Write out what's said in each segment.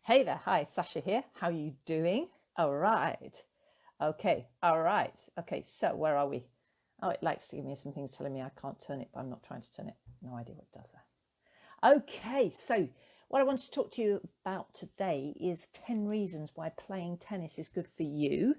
Hey there, hi, Sasha here. How are you doing? All right. Okay, all right. Okay, so where are we? Oh, it likes to give me some things telling me I can't turn it, but I'm not trying to turn it. No idea what it does there. Okay, so what I want to talk to you about today is 10 reasons why playing tennis is good for you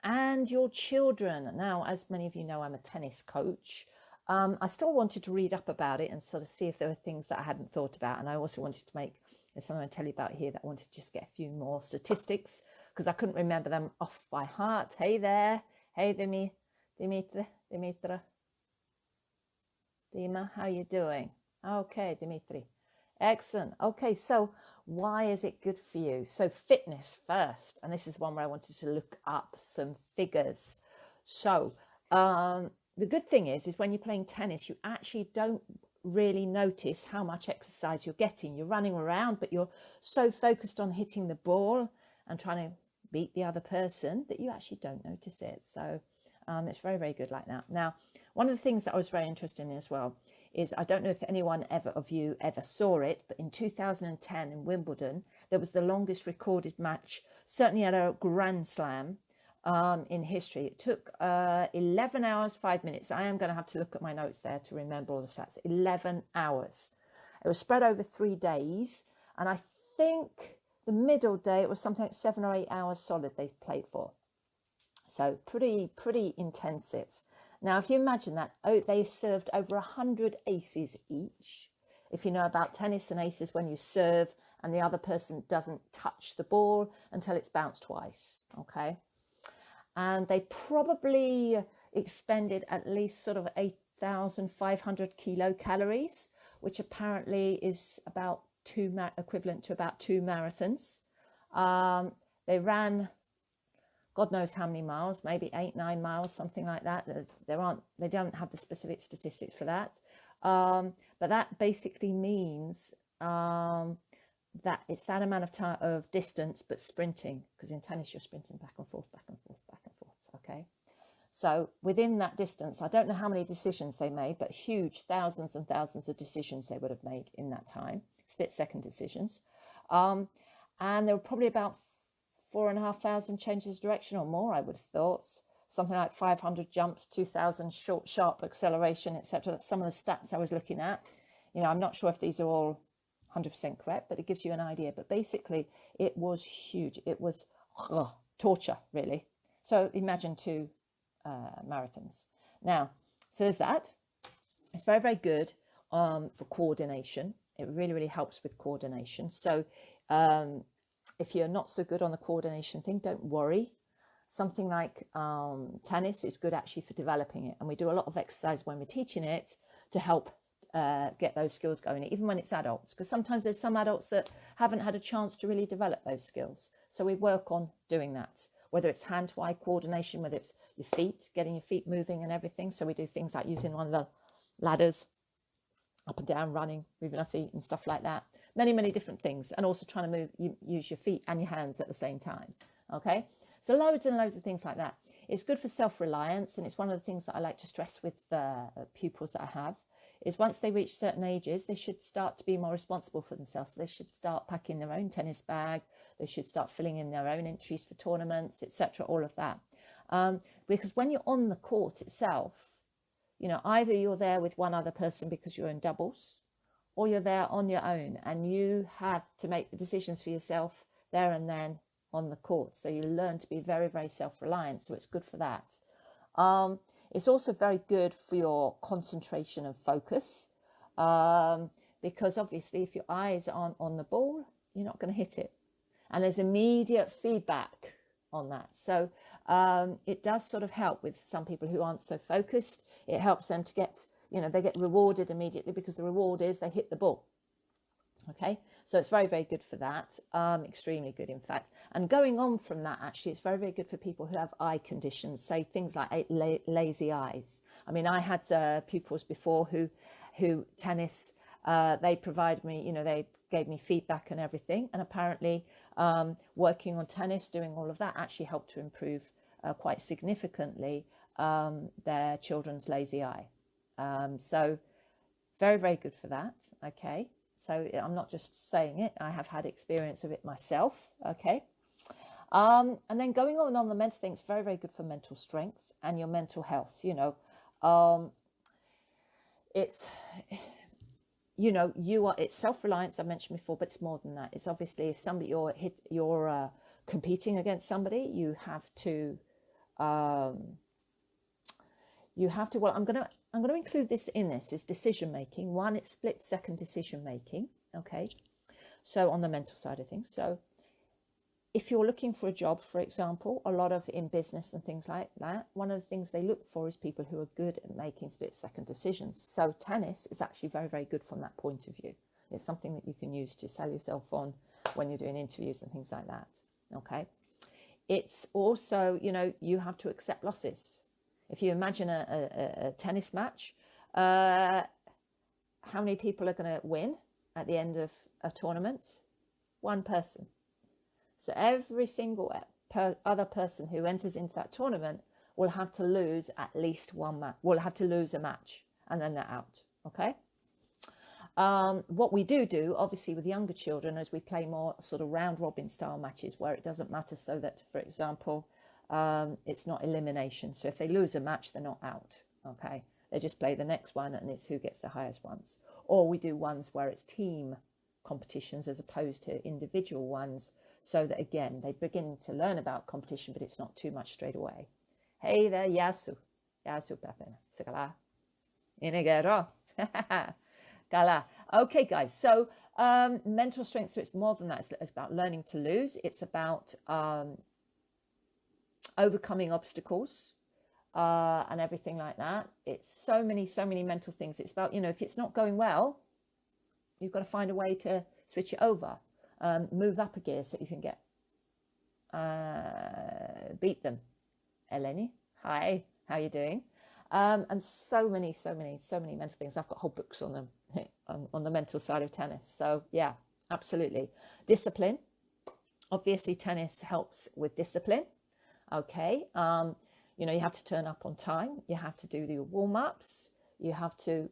and your children. Now, as many of you know, I'm a tennis coach. I still wanted to read up about it and sort of see if there were things that I hadn't thought about. And I also wanted to make, there's something I'll tell you about here that I wanted to just get a few more statistics because I couldn't remember them off by heart. Hey there. Hey, Dimitra, Dima, how you doing? Okay, Dimitri. Excellent. Okay, so why is it good for you? So fitness first, and this is one where I wanted to look up some figures. So the good thing is when you're playing tennis, you actually don't really notice how much exercise you're getting. You're running around, but you're so focused on hitting the ball and trying to beat the other person that you actually don't notice it. So it's very, very good like that. Now, one of the things that I was very interested in as well is, I don't know if anyone of you ever saw it, but in 2010 in Wimbledon, there was the longest recorded match, certainly at a Grand Slam in history. It took 11 hours, 5 minutes. I am going to have to look at my notes there to remember all the stats. 11 hours. It was spread over 3 days. And I think the middle day, it was something like 7 or 8 hours solid they played for. So pretty intensive. Now, if you imagine that, they served over 100 aces each. If you know about tennis and aces, when you serve and the other person doesn't touch the ball until it's bounced twice, okay? And they probably expended at least sort of 8,500 kilocalories, which apparently is about equivalent to about 2 marathons. They ran God knows how many miles, maybe 8-9 miles, something like that. They don't have the specific statistics for that. But that basically means that it's that amount of time of distance, but sprinting, because in tennis you're sprinting back and forth, back and forth, back and forth. Okay. So within that distance, I don't know how many decisions they made, but huge, thousands and thousands of decisions they would have made in that time, split-second decisions. And there were probably about 4,500 changes of direction or more, I would have thought. Something like 500 jumps, 2,000 short, sharp acceleration, etc. That's some of the stats I was looking at. You know, I'm not sure if these are all 100% correct, but it gives you an idea. But basically, it was huge. It was torture, really. So imagine 2 marathons. Now, so there's that. It's very, very good for coordination. It really, really helps with coordination. So if you're not so good on the coordination thing, don't worry. Something like tennis is good actually for developing it. And we do a lot of exercise when we're teaching it to help get those skills going, even when it's adults, because sometimes there's some adults that haven't had a chance to really develop those skills. So we work on doing that, whether it's hand-to-eye coordination, whether it's your feet, getting your feet moving and everything. So we do things like using one of the ladders, up and down, running, moving our feet and stuff like that. Many different things. And also trying to use your feet and your hands at the same time. Okay. So loads and loads of things like that. It's good for self-reliance. And it's one of the things that I like to stress with the pupils that I have, is once they reach certain ages, they should start to be more responsible for themselves. So they should start packing their own tennis bag. They should start filling in their own entries for tournaments, etc. All of that. Because when you're on the court itself, you know, either you're there with one other person because you're in doubles, or you're there on your own and you have to make the decisions for yourself there and then on the court. So you learn to be very, very self-reliant. So it's good for that. It's also very good for your concentration and focus, because obviously if your eyes aren't on the ball, you're not going to hit it. And there's immediate feedback on that. So it does sort of help with some people who aren't so focused. It helps them to get, you know, they get rewarded immediately because the reward is they hit the ball. Okay, so it's very, very good for that. Extremely good, in fact. And going on from that, actually, it's very, very good for people who have eye conditions, say things like lazy eyes. I mean, I had pupils before who tennis, they provided me, you know, they gave me feedback and everything. And apparently working on tennis, doing all of that actually helped to improve quite significantly their children's lazy eye. So very, very good for that. Okay. So I'm not just saying it, I have had experience of it myself. Okay. And then going on the mental thing, it's very, very good for mental strength and your mental health. It's, it's self-reliance I mentioned before, but it's more than that. It's obviously if somebody you're competing against somebody, you have to well, I'm going to include this in this is decision making. One, it's split second decision making. Okay, so on the mental side of things. So if you're looking for a job, for example, a lot of in business and things like that, one of the things they look for is people who are good at making split second decisions. So tennis is actually very, very good from that point of view. It's something that you can use to sell yourself on when you're doing interviews and things like that. Okay. It's also, you have to accept losses. If you imagine a tennis match, how many people are going to win at the end of a tournament? One person. So every single other person who enters into that tournament will have to lose at least one match. Will have to lose a match, and then they're out. Okay. What we do, obviously, with younger children, is we play more sort of round robin style matches where it doesn't matter. So that, for example, it's not elimination. So if they lose a match, they're not out. Okay. They just play the next one, and it's who gets the highest ones. Or we do ones where it's team competitions as opposed to individual ones, so that again they begin to learn about competition, but it's not too much straight away. Hey there, Yasu Pepe, Sigala, Inegero, Gala. Okay, guys. So mental strength. So it's more than that. It's about learning to lose. It's about overcoming obstacles and everything like that. It's so many mental things. It's about, if it's not going well, you've got to find a way to switch it over. Move up a gear so you can get beat them. Eleni, hi, how are you doing? And so many mental things. I've got whole books on them on the mental side of tennis. So yeah, absolutely. Discipline. Obviously, tennis helps with discipline. Okay, you have to turn up on time. You have to do the warm-ups. You have to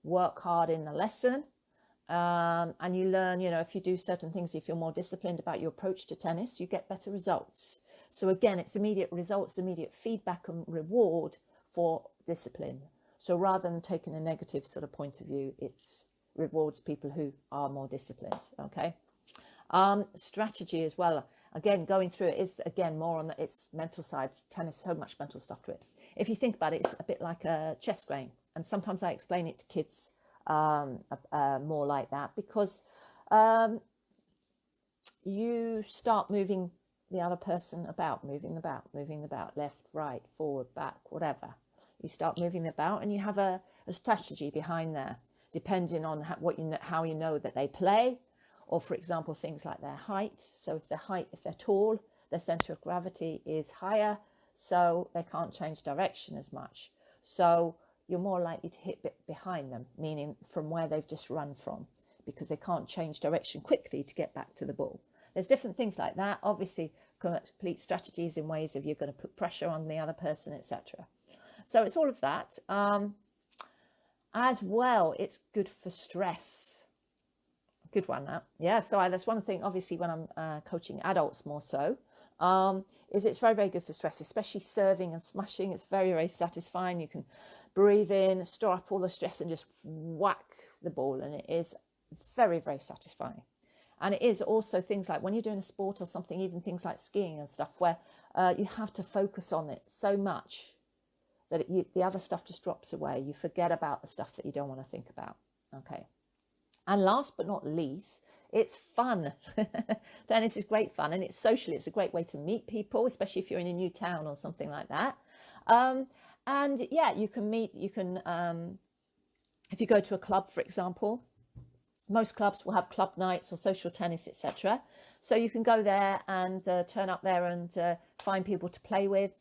work hard in the lesson. And you learn, if you do certain things, if you're more disciplined about your approach to tennis, you get better results. So again, it's immediate results, immediate feedback and reward for discipline. So rather than taking a negative sort of point of view, it rewards people who are more disciplined. Okay. Strategy as well. Again, going through it is again more on its mental side. Tennis, so much mental stuff to it. If you think about it, it's a bit like a chess game. And sometimes I explain it to kids more like that, because you start moving the other person about, moving about, left, right, forward, back, whatever. You start moving about, and you have a strategy behind there, depending on how you know that they play, or for example, things like their height. So if they're tall, their center of gravity is higher, so they can't change direction as much. So you're more likely to hit behind them, meaning from where they've just run from, because they can't change direction quickly to get back to the ball. There's different things like that. Obviously, complete strategies in ways of you're going to put pressure on the other person, etc. So it's all of that. As well, it's good for stress. Good one, that. Yeah, so that's one thing, obviously, when I'm coaching adults more so, is it's very, very good for stress, especially serving and smashing. It's very, very satisfying. You can breathe in, store up all the stress and just whack the ball. And it is very, very satisfying. And it is also things like when you're doing a sport or something, even things like skiing and stuff, where you have to focus on it so much that the other stuff just drops away. You forget about the stuff that you don't want to think about. Okay. And last but not least, it's fun. Tennis is great fun, and it's socially. It's a great way to meet people, especially if you're in a new town or something like that. And yeah, you can meet, if you go to a club, for example, most clubs will have club nights or social tennis, etc. So you can go there and turn up there and find people to play with.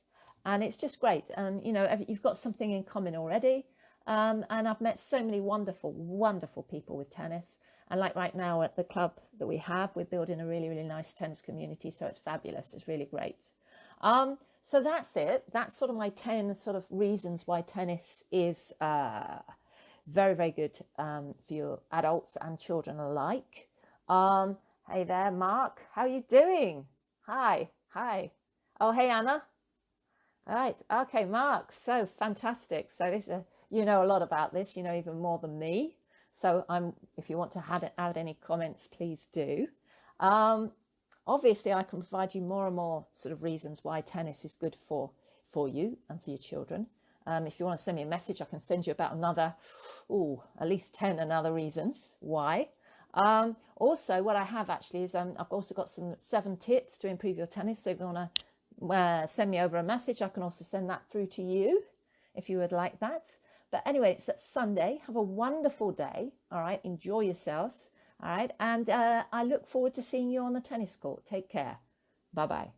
And it's just great. And, you've got something in common already. And I've met so many wonderful, wonderful people with tennis. And like right now at the club that we have, we're building a really, really nice tennis community. So it's fabulous. It's really great. So that's it. That's sort of my 10 sort of reasons why tennis is Very, very good for your adults and children alike. Hey there, Mark. How are you doing? Hi. Oh, hey, Anna. All right. Okay, Mark. So fantastic. So this is you know a lot about this. You know even more than me. So if you want to add any comments, please do. Obviously, I can provide you more and more sort of reasons why tennis is good for you and for your children. If you want to send me a message, I can send you about another, at least 10 another reasons why. Also, what I have actually is I've also got 7 tips to improve your tennis. So if you want to send me over a message, I can also send that through to you if you would like that. But anyway, it's Sunday. Have a wonderful day. All right. Enjoy yourselves. All right. And I look forward to seeing you on the tennis court. Take care. Bye-bye.